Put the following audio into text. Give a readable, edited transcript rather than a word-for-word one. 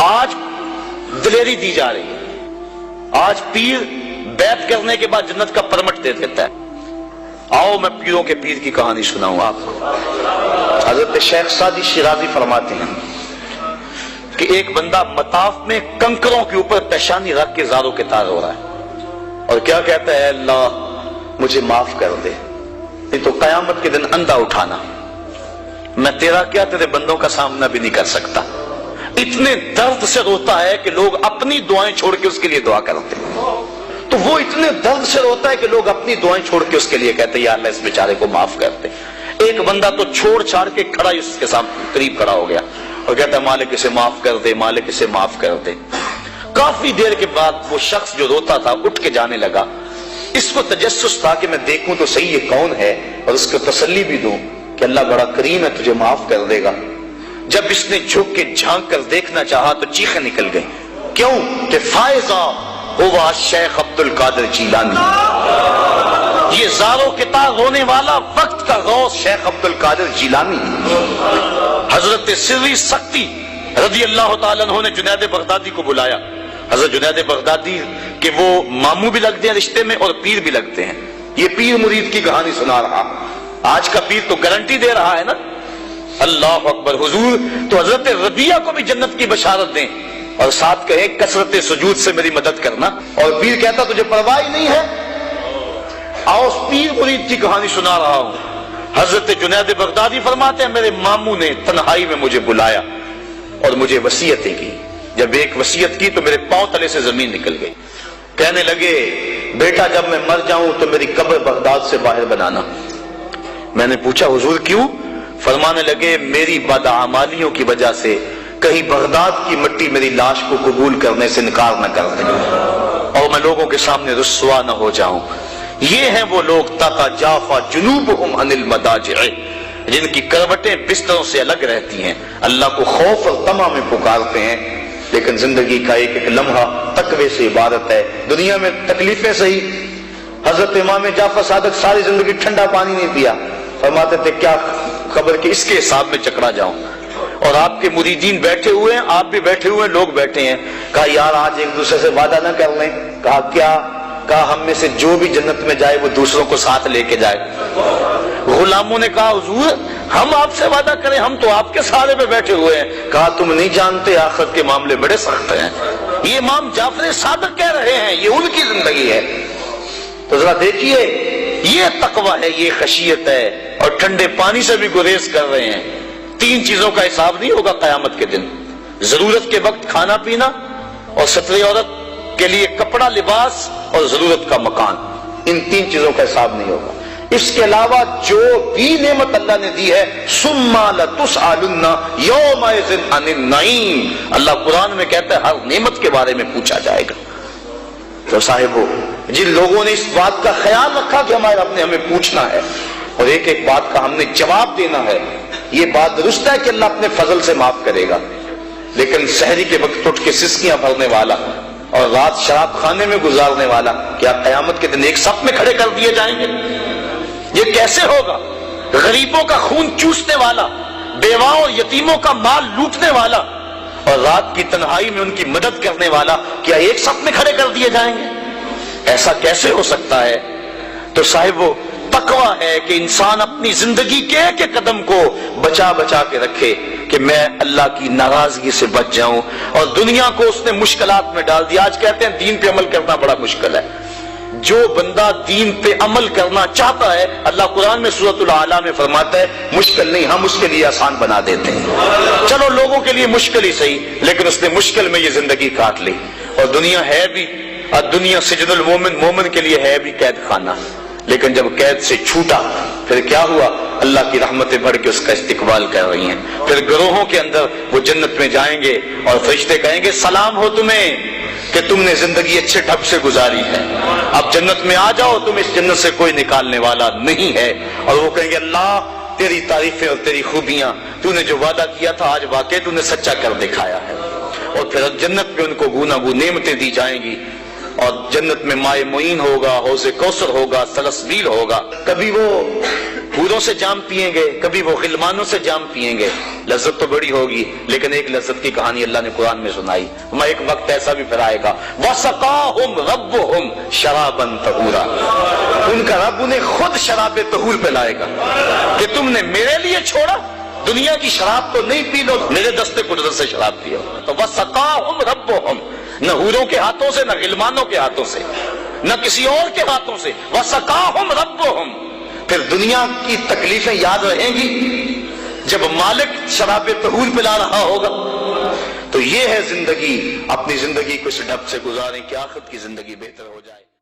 آج دلیری دی جا رہی ہے، آج پیر بیعت کرنے کے بعد جنت کا پرمٹ دے دیتا ہے۔ آؤ میں پیروں کے پیر کی کہانی سناؤں آپ کو۔ حضرت شیخ سعدی شیرازی فرماتے ہیں کہ ایک بندہ مطاف میں کنکروں کے اوپر پیشانی رکھ کے زاروں کے تار ہو رہا ہے اور کیا کہتا ہے، اللہ مجھے معاف کر دے، نہیں تو قیامت کے دن اندھا اٹھانا، میں تیرا کیا تیرے بندوں کا سامنا بھی نہیں کر سکتا۔ اتنے درد سے روتا ہے کہ لوگ اپنی دعائیں چھوڑ کے اس کے لیے دعا کرتے ہیں، تو وہ اتنے درد سے روتا ہے کہ لوگ اپنی دعائیں چھوڑ کے اس کے لیے کہتے ہیں یا اللہ اس بیچارے کو معاف کر دے۔ ایک بندہ تو چھوڑ چھاڑ کے کھڑا اس کے سامنے قریب کھڑا ہو گیا اور کہتا ہے مالک اسے معاف کر دے، مالک اسے معاف کر دے۔ کافی دیر کے بعد وہ شخص جو روتا تھا اٹھ کے جانے لگا۔ اس کو تجسس تھا کہ میں دیکھوں تو صحیح یہ کون ہے اور اس کو تسلی بھی دوں کہ اللہ بڑا کریم ہے، تجھے معاف کر دے گا۔ جب اس نے جھک کے جھانک کر دیکھنا چاہا تو چیخیں نکل گئی، کیوں کہ فائزہ ہوا شیخ عبد القادر جیلانی، یہ زاروں کے تار رونے والا وقت کا غوث شیخ عبد القادر جیلانی۔ حضرت سری سختی رضی اللہ تعالیٰ عنہ نے جنید بغدادی کو بلایا۔ حضرت جنید بغدادی کہ وہ ماموں بھی لگتے ہیں رشتے میں اور پیر بھی لگتے ہیں۔ یہ پیر مرید کی کہانی سنا رہا، آج کا پیر تو گارنٹی دے رہا ہے نا، اللہ اکبر حضور تو حضرت ربیہ کو بھی جنت کی بشارت دیں اور ساتھ کہے کثرت سجود سے میری مدد کرنا، اور پیر کہتا تجھے پرواہ نہیں ہے۔ آؤ اس پیر مرید کی کہانی سنا رہا ہوں۔ حضرت جنید بغدادی فرماتے ہیں میرے ماموں نے تنہائی میں مجھے بلایا اور مجھے وصیتیں کی۔ جب ایک وصیت کی تو میرے پاؤں تلے سے زمین نکل گئی۔ کہنے لگے بیٹا جب میں مر جاؤں تو میری قبر بغداد سے باہر بنانا۔ میں نے پوچھا حضور کیوں؟ فرمانے لگے میری بدعمالیوں کی وجہ سے کہیں بغداد کی مٹی میری لاش کو قبول کرنے سے انکار نہ کر دے اور میں لوگوں کے سامنے رسوا نہ ہو جاؤں۔ یہ ہیں وہ لوگ تتجافا جنوبہم عن المضاجع، جن کی کروٹیں بستروں سے الگ رہتی ہیں، اللہ کو خوف اور طمع میں پکارتے ہیں، لیکن زندگی کا ایک ایک لمحہ تقوی سے عبارت ہے۔ دنیا میں تکلیفیں سہی۔ حضرت امام جعفر صادق ساری زندگی ٹھنڈا پانی نہیں پیا، فرماتے تھے کیا خبر کہ اس کے حساب میں چکرا جاؤں، اور آپ کے مریدین بیٹھے ہوئے ہیں، آپ بھی بیٹھے ہوئے ہیں، لوگ بیٹھے ہیں۔ کہا یار آج ایک دوسرے سے وعدہ نہ کر لیں؟ کہا کیا؟ کہا ہم میں سے جو بھی جنت میں جائے وہ دوسروں کو ساتھ لے کے جائے۔ غلاموں نے کہا حضور ہم آپ سے وعدہ کریں، ہم تو آپ کے سہارے پہ بیٹھے ہوئے ہیں۔ کہا تم نہیں جانتے آخرت کے معاملے بڑے سخت ہیں، یہ امام جعفر صادق کہہ رہے ہیں، یہ ان کی زندگی ہے۔ تو ذرا دیکھیے یہ تقویٰ ہے، یہ خشیت ہے، اور ٹھنڈے پانی سے بھی گریز کر رہے ہیں۔ تین چیزوں کا حساب نہیں ہوگا قیامت کے دن، ضرورت کے وقت کھانا پینا، اور ستر عورت کے لیے کپڑا لباس، اور ضرورت کا مکان۔ ان تین چیزوں کا حساب نہیں ہوگا۔ اس کے علاوہ جو بھی نعمت اللہ نے دی ہے ثم لتسألن یومئذ عن النعیم، اللہ قرآن میں کہتا ہے ہر نعمت کے بارے میں پوچھا جائے گا۔ تو صاحبو جن لوگوں نے اس بات کا خیال رکھا کہ ہمارے رب نے ہمیں پوچھنا ہے اور ایک ایک بات کا ہم نے جواب دینا ہے، یہ بات درست ہے کہ اللہ اپنے فضل سے معاف کرے گا، لیکن سحری کے وقت اٹھ کے سسکیاں بھرنے والا اور رات شراب خانے میں گزارنے والا کیا قیامت کے دن ایک صف میں کھڑے کر دیے جائیں گے؟ یہ کیسے ہوگا؟ غریبوں کا خون چوسنے والا، بیواؤں اور یتیموں کا مال لوٹنے والا اور رات کی تنہائی میں ان کی مدد کرنے والا کیا ایک صف میں کھڑے کر دیے جائیں گے؟ ایسا کیسے ہو سکتا ہے؟ تو صاحب وہ تقویٰ ہے کہ انسان اپنی زندگی کے ایک ایک قدم کو بچا بچا کے رکھے کہ میں اللہ کی ناراضگی سے بچ جاؤں، اور دنیا کو اس نے مشکلات میں ڈال دیا۔ آج کہتے ہیں دین پہ عمل کرنا بڑا مشکل ہے۔ جو بندہ دین پہ عمل کرنا چاہتا ہے اللہ قرآن میں سورۃ الاعلیٰ میں فرماتا ہے مشکل نہیں، ہم اس کے لیے آسان بنا دیتے ہیں۔ چلو لوگوں کے لیے مشکل ہی صحیح، لیکن اس نے مشکل میں یہ زندگی کاٹ لی، اور دنیا ہے بھی، دنیا سجن المومن، مومن کے لیے ہے بھی قید خانہ، لیکن جب قید سے چھوٹا پھر کیا ہوا؟ اللہ کی رحمتیں بڑھ کے اس کا استقبال کر رہی ہیں۔ پھر گروہوں کے اندر وہ جنت میں جائیں گے اور فرشتے کہیں گے سلام ہو تمہیں کہ تم نے زندگی اچھے ڈھب سے گزاری ہے، اب جنت میں آ جاؤ، تم اس جنت سے کوئی نکالنے والا نہیں ہے۔ اور وہ کہیں گے اللہ تیری تعریفیں اور تیری خوبیاں، تو نے جو وعدہ کیا تھا آج واقعی تو نے سچا کر دکھایا ہے۔ اور پھر جنت میں ان کو گوناگون نعمتیں دی جائیں گی، اور جنت میں مائے معین ہوگا، حوض کوثر ہوگا، سلسبیل ہوگا۔ کبھی وہ حوروں سے جام پیئیں گے، کبھی وہ غلمانوں سے جام پیئیں گے، لذت تو بڑی ہوگی، لیکن ایک لذت کی کہانی اللہ نے قرآن میں سنائی، ہمیں ایک وقت ایسا بھی پھر آئے گا وَسَقَاهُمْ رَبُّهُمْ شَرَابًا طَهُورًا، ان کا رب انہیں خود شراب طہور پلائے گا کہ تم نے میرے لیے چھوڑا، دنیا کی شراب تو نہیں پی لو، میرے دستے قدرت سے شراب پیو۔ تو وَسَقَاهُمْ رَبُّهُمْ، نہ حوروں کے ہاتھوں سے، نہ غلمانوں کے ہاتھوں سے، نہ کسی اور کے ہاتھوں سے، وَسَقَاهُمْ رَبُّهُمْ۔ پھر دنیا کی تکلیفیں یاد رہیں گی جب مالک شراب طہور پلا رہا ہوگا۔ تو یہ ہے زندگی، اپنی زندگی کو اس ڈھب سے گزاریں کہ آخرت کی زندگی بہتر ہو جائے۔